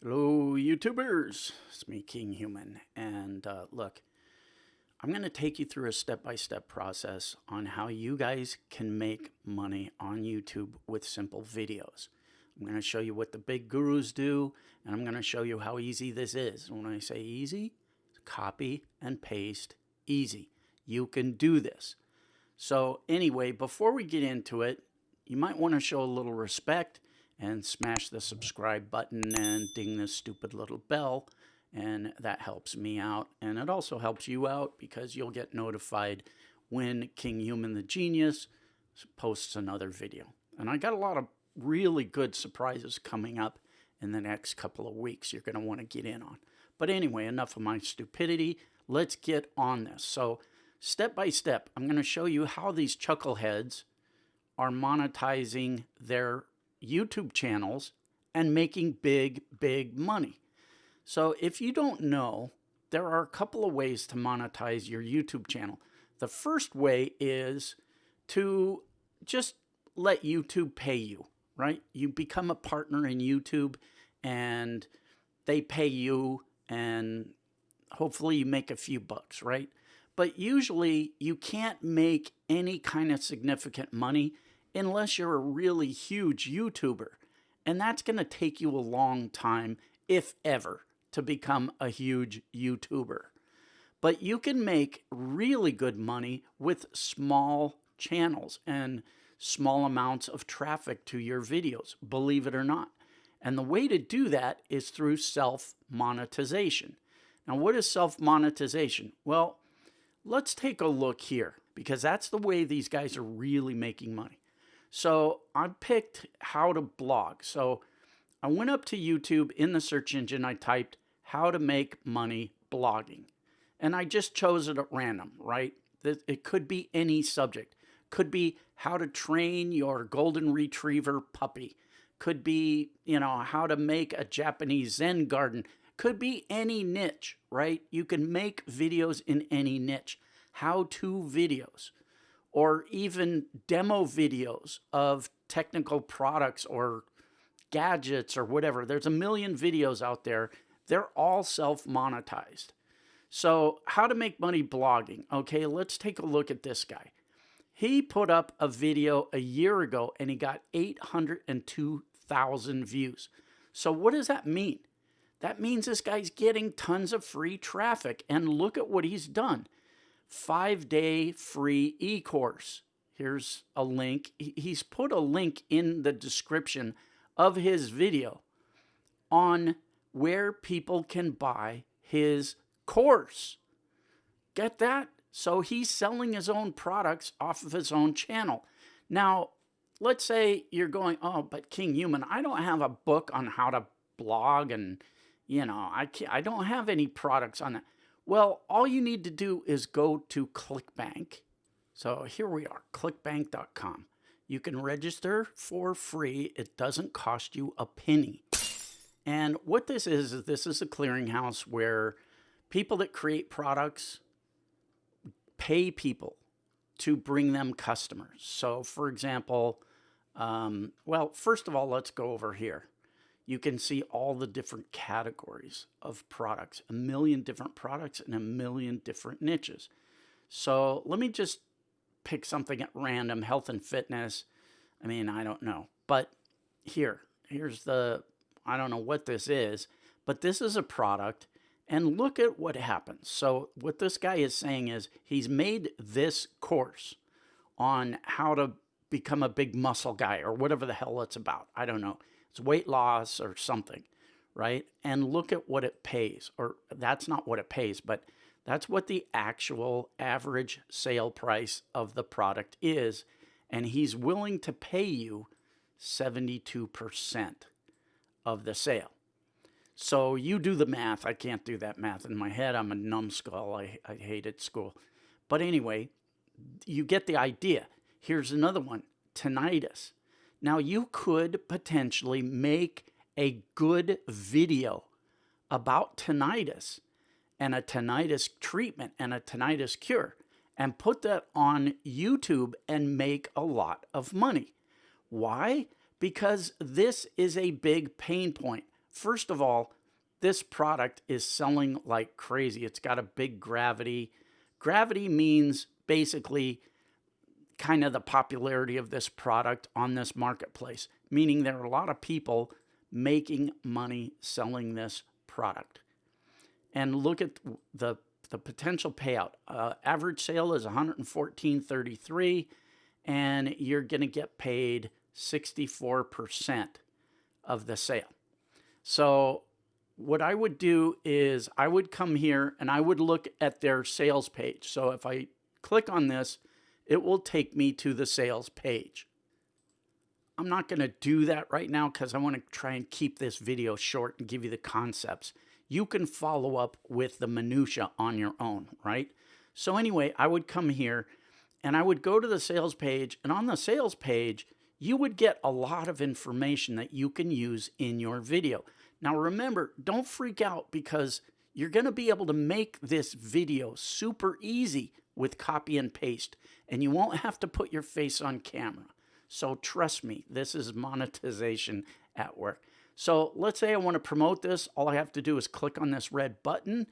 Hello, YouTubers. It's me, Kinghuman. And look, I'm going to take you through a step-by-step process on how you guys can make money on YouTube with simple videos. I'm going to show you what the big gurus do, and I'm going to show you how easy this is. When I say easy, copy and paste, easy. You can do this. So anyway, before we get into it, you might want to show a little respect and smash the subscribe button and ding this stupid little bell, and that helps me out, and it also helps you out because you'll get notified when Kinghuman the Genius posts another video. And I got a lot of really good surprises coming up in the next couple of weeks you're going to want to get in on. But anyway, enough of my stupidity. Let's get on this. So step by step, I'm going to show you how these chuckleheads are monetizing their YouTube channels and making big money. So if you don't know, there are a couple of ways to monetize your YouTube channel. The first way is to just let YouTube pay you, right? You become a partner in YouTube and they pay you, and hopefully you make a few bucks, right? But usually you can't make any kind of significant money unless you're a really huge YouTuber. And that's going to take you a long time, if ever, to become a huge YouTuber. But you can make really good money with small channels and small amounts of traffic to your videos, believe it or not. And the way to do that is through self-monetization. Now, what is self-monetization? Well, let's take a look here, because that's the way these guys are really making money. So I picked how to blog. So I went up to YouTube. In the search engine, I typed how to make money blogging. And I just chose it at random, right? It could be any subject. Could be how to train your golden retriever puppy. Could be, how to make a Japanese Zen garden. Could be any niche, right? You can make videos in any niche. How-to videos. Or even demo videos of technical products or gadgets or whatever. There's a million videos out there. They're all self-monetized. So how to make money blogging. Okay, let's take a look at this guy. He put up a video a year ago and he got 802,000 views. So what does that mean? That means this guy's getting tons of free traffic. And look at what he's done. 5-day free e-course. Here's a link. He's put a link in the description of his video on where people can buy his course. Get that? So he's selling his own products off of his own channel. Now, let's say you're going, oh, but Kinghuman, I don't have a book on how to blog, and I don't have any products on that. Well, all you need to do is go to ClickBank. So here we are, clickbank.com. You can register for free. It doesn't cost you a penny. And what this is a clearinghouse where people that create products pay people to bring them customers. So for example, well, first of all, let's go over here. You can see all the different categories of products, a million different products in a million different niches. So let me just pick something at random, health and fitness. I mean, I don't know. But here's I don't know what this is, but this is a product. And look at what happens. So what this guy is saying is he's made this course on how to become a big muscle guy or whatever the hell it's about. I don't know. It's weight loss or something, right? And look at what it pays. Or that's not what it pays, but that's what the actual average sale price of the product is. And he's willing to pay you 72% of the sale. So you do the math. I can't do that math in my head. I'm a numbskull. I hated school. But anyway, you get the idea. Here's another one, tinnitus. Now, you could potentially make a good video about tinnitus and a tinnitus treatment and a tinnitus cure and put that on YouTube and make a lot of money. Why? Because this is a big pain point First of all, this product is selling like crazy. It's got a big gravity. Gravity means basically kind of the popularity of this product on this marketplace, meaning there are a lot of people making money selling this product. And look at the potential payout. Average sale is $114.33, and you're going to get paid 64% of the sale. So what I would do is I would come here and I would look at their sales page. So if I click on this, it will take me to the sales page. I'm not going to do that right now because I want to try and keep this video short and give you the concepts. You can follow up with the minutia on your own, right? So anyway, I would come here and I would go to the sales page, and on the sales page, you would get a lot of information that you can use in your video. Now remember, don't freak out because you're going to be able to make this video super easy with copy and paste, and you won't have to put your face on camera. So trust me, this is monetization at work. So let's say I want to promote this. All I have to do is click on this red button,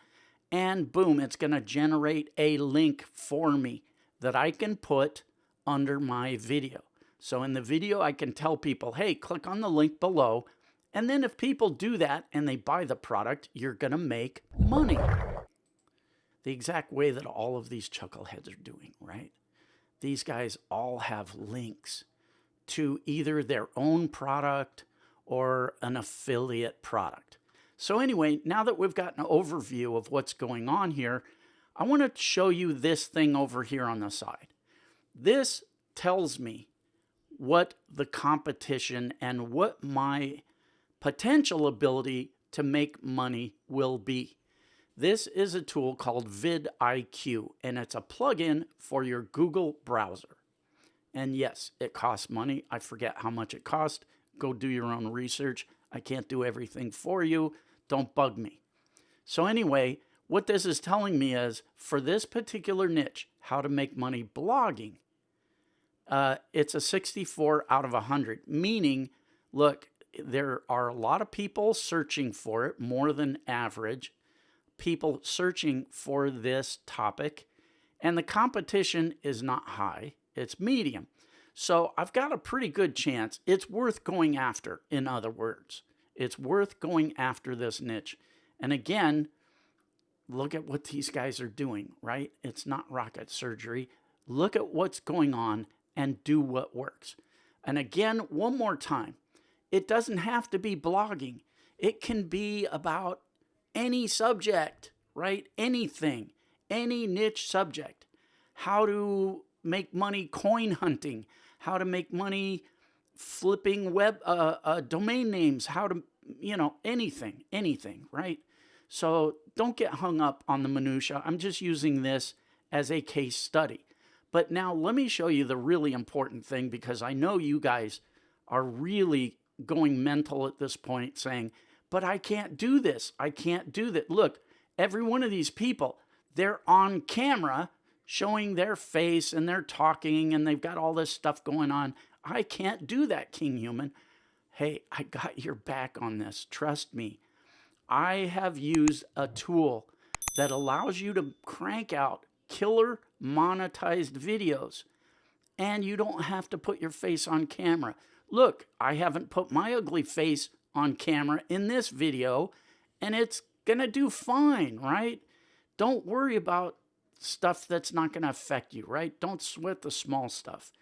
and boom, it's going to generate a link for me that I can put under my video. So in the video, I can tell people, hey, click on the link below. And then if people do that and they buy the product, you're going to make money. The exact way that all of these chuckleheads are doing, right? These guys all have links to either their own product or an affiliate product. So anyway, now that we've got an overview of what's going on here, I want to show you this thing over here on the side. This tells me what the competition and what my potential ability to make money will be. This is a tool called vidIQ, and it's a plugin for your Google browser. And yes, it costs money. I forget how much it costs. Go do your own research. I can't do everything for you. Don't bug me. So anyway, what this is telling me is for this particular niche, how to make money blogging, it's a 64 out of 100, meaning, look, there are a lot of people searching for it, more than average, people searching for this topic, and the competition is not high, it's medium. So I've got a pretty good chance. It's worth going after, in other words. It's worth going after this niche. And again, look at what these guys are doing, right? It's not rocket surgery. Look at what's going on and do what works. And again, one more time, it doesn't have to be blogging. It can be about any subject, right? Anything, any niche subject. How to make money coin hunting, how to make money flipping web domain names, how to, anything, right? So don't get hung up on the minutia. I'm just using this as a case study. But now let me show you the really important thing, because I know you guys are really going mental at this point saying, but I can't do this. I can't do that. Look, every one of these people, they're on camera showing their face and they're talking and they've got all this stuff going on. I can't do that, Kinghuman. Hey, I got your back on this. Trust me. I have used a tool that allows you to crank out killer monetized videos, and you don't have to put your face on camera. Look, I haven't put my ugly face on camera in this video, and it's gonna do fine, right? Don't worry about stuff that's not gonna affect you, right? Don't sweat the small stuff.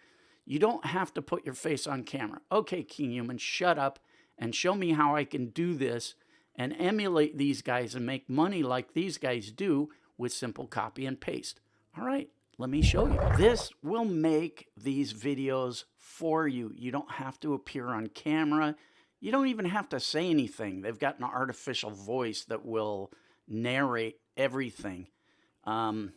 You don't have to put your face on camera. Okay, Kinghuman, shut up and show me how I can do this and emulate these guys and make money like these guys do with simple copy and paste. All right, let me show you. This will make these videos for you. You don't have to appear on camera. You don't even have to say anything. They've got an artificial voice that will narrate everything. I'm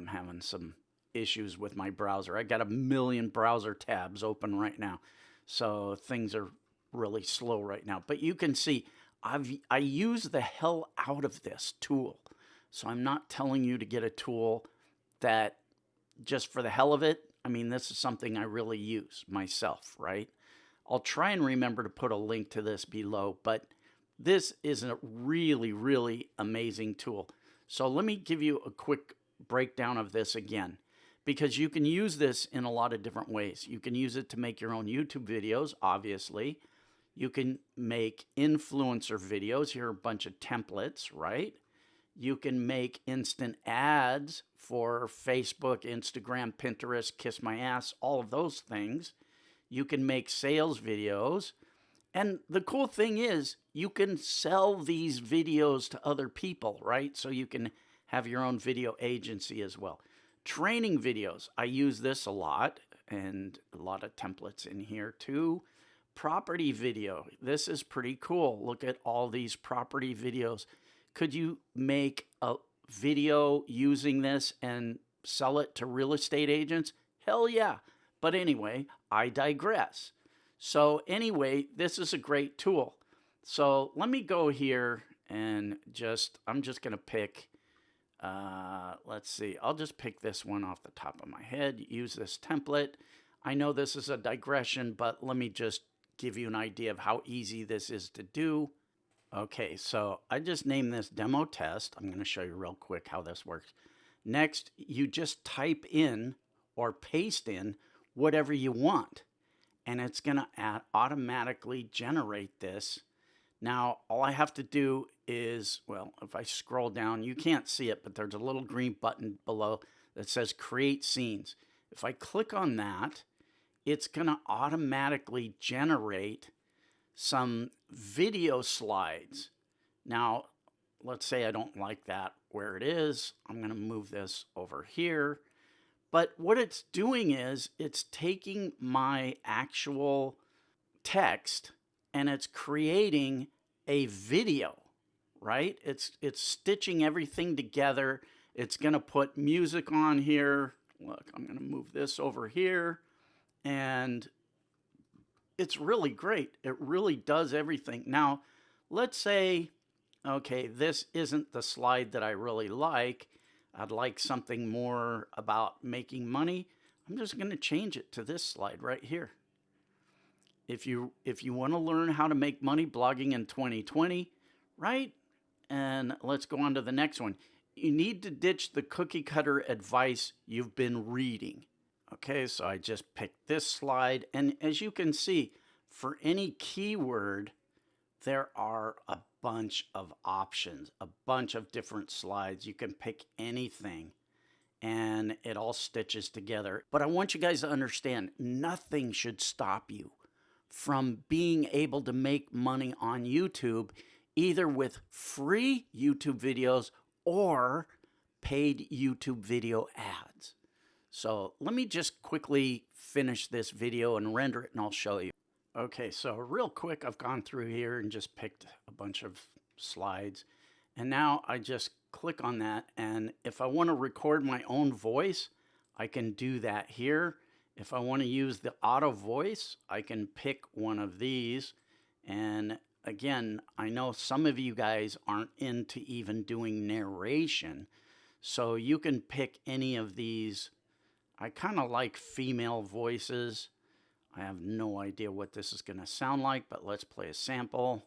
having some issues with my browser. I got a million browser tabs open right now, so things are really slow right now. But you can see I use the hell out of this tool. So I'm not telling you to get a tool that just for the hell of it. I mean, this is something I really use myself, right? I'll try and remember to put a link to this below, but This is a really, really amazing tool. So let me give you a quick breakdown of this again, because you can use this in a lot of different ways. You can use it to make your own YouTube videos, obviously. You can make influencer videos. Here are a bunch of templates, right? You can make instant ads for Facebook, Instagram, Pinterest, Kiss My Ass, all of those things. You can make sales videos. And the cool thing is you can sell these videos to other people, right? So you can have your own video agency as well. Training videos, I use this a lot, and a lot of templates in here too. Property video, this is pretty cool. Look at all these property videos. Could you make a video using this and sell it to real estate agents? Hell yeah. But anyway, I digress. So anyway, this is a great tool. So let me go here and I'm just going to pick, let's see, I'll just pick this one off the top of my head, use this template. I know this is a digression, but let me just give you an idea of how easy this is to do. Okay, so I just named this demo test. I'm going to show you real quick how this works. Next, you just type in or paste in whatever you want, and it's going to automatically generate this. Now, all I have to do is, well, if I scroll down, you can't see it, but there's a little green button below that says Create Scenes. If I click on that, it's going to automatically generate some video slides. Now, let's say I don't like that where it is. I'm going to move this over here. But what it's doing is it's taking my actual text and it's creating a video, right? It's stitching everything together. It's going to put music on here. Look, I'm going to move this over here, and it's really great. It really does everything. Now, let's say, okay, this isn't the slide that I really like. I'd like something more about making money. I'm just going to change it to this slide right here. If you want to learn how to make money blogging in 2020, right? And let's go on to the next one. You need to ditch the cookie cutter advice you've been reading. Okay, so I just picked this slide, and as you can see, for any keyword, there are a bunch of options, a bunch of different slides. You can pick anything and it all stitches together. But I want you guys to understand, nothing should stop you from being able to make money on YouTube, either with free YouTube videos or paid YouTube video ads. So let me just quickly finish this video and render it, and I'll show you. Okay, so real quick, I've gone through here and just picked a bunch of slides. And now I just click on that. And if I want to record my own voice, I can do that here. If I want to use the auto voice, I can pick one of these. And again, I know some of you guys aren't into even doing narration, so you can pick any of these. I kind of like female voices. I have no idea what this is going to sound like, but let's play a sample.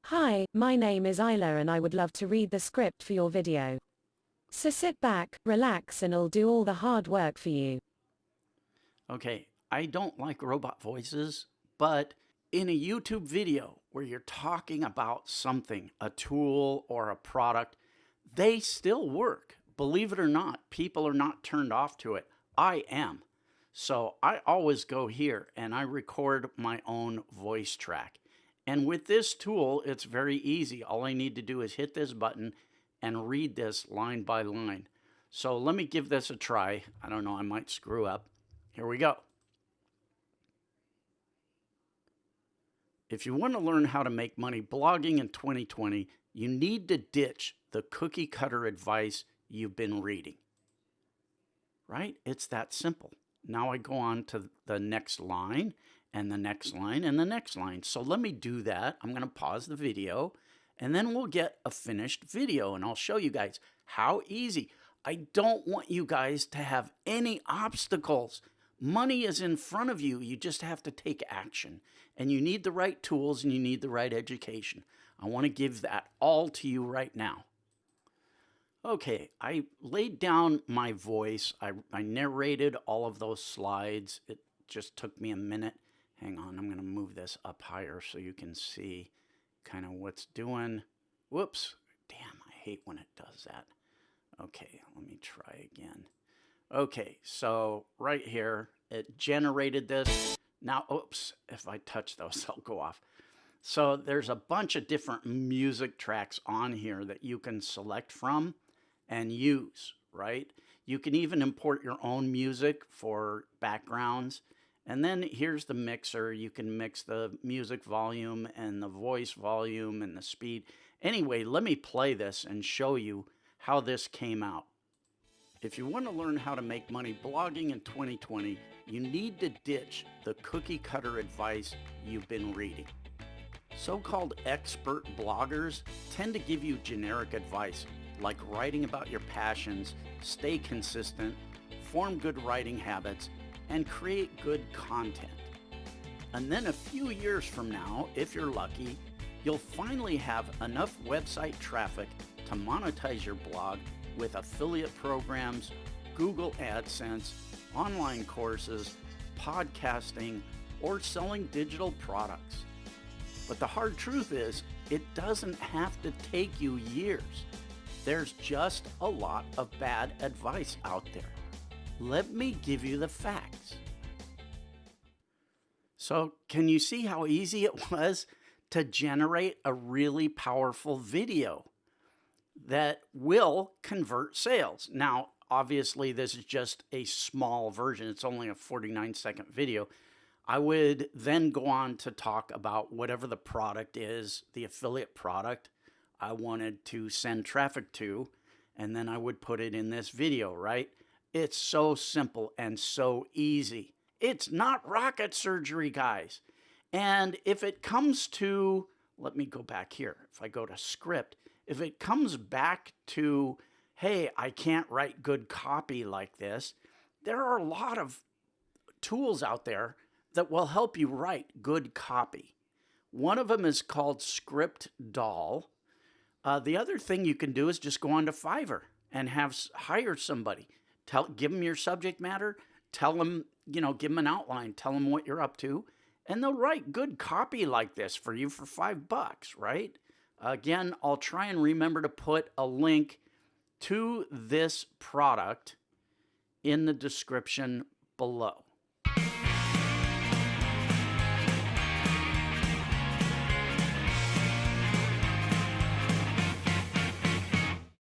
Hi, my name is Isla and I would love to read the script for your video. So sit back, relax, and I'll do all the hard work for you. Okay, I don't like robot voices, but in a YouTube video where you're talking about something, a tool or a product, they still work. Believe it or not, people are not turned off to it. I am. So I always go here and I record my own voice track. And with this tool, it's very easy. All I need to do is hit this button and read this line by line. So let me give this a try. I don't know, I might screw up. Here we go. If you want to learn how to make money blogging in 2020, you need to ditch the cookie cutter advice you've been reading. Right? It's that simple. Now I go on to the next line and the next line and the next line. So let me do that. I'm going to pause the video and then we'll get a finished video and I'll show you guys how easy. I don't want you guys to have any obstacles. Money is in front of you. You just have to take action, and you need the right tools and you need the right education. I want to give that all to you right now. Okay, I laid down my voice. I narrated all of those slides. It just took me a minute. Hang on, I'm going to move this up higher so you can see kind of what's doing. Whoops, damn, I hate when it does that. Okay, let me try again. Okay, so right here, it generated this. Now, oops, if I touch those, they'll go off. So there's a bunch of different music tracks on here that you can select from and use, right? You can even import your own music for backgrounds. And then here's the mixer. You can mix the music volume and the voice volume and the speed. Anyway, let me play this and show you how this came out. If you want to learn how to make money blogging in 2020, you need to ditch the cookie cutter advice you've been reading. So-called expert bloggers tend to give you generic advice, like writing about your passions, stay consistent, form good writing habits, and create good content. And then a few years from now, if you're lucky, you'll finally have enough website traffic to monetize your blog with affiliate programs, Google AdSense, online courses, podcasting, or selling digital products. But the hard truth is, it doesn't have to take you years. There's just a lot of bad advice out there. Let me give you the facts. So, can you see how easy it was to generate a really powerful video that will convert sales? Now, obviously, this is just a small version. It's only a 49-second video. I would then go on to talk about whatever the product is, the affiliate product I wanted to send traffic to, and then I would put it in this video, right? It's so simple and so easy. It's not rocket surgery, guys. And if it comes to, let me go back here. If I go to script, if it comes back to, hey, I can't write good copy like this, there are a lot of tools out there that will help you write good copy. One of them is called Script Doll. The other thing you can do is just go on to Fiverr and hire somebody. Give them your subject matter, tell them, give them an outline, tell them what you're up to, and they'll write good copy like this for you for $5, right? Again, I'll try and remember to put a link to this product in the description below.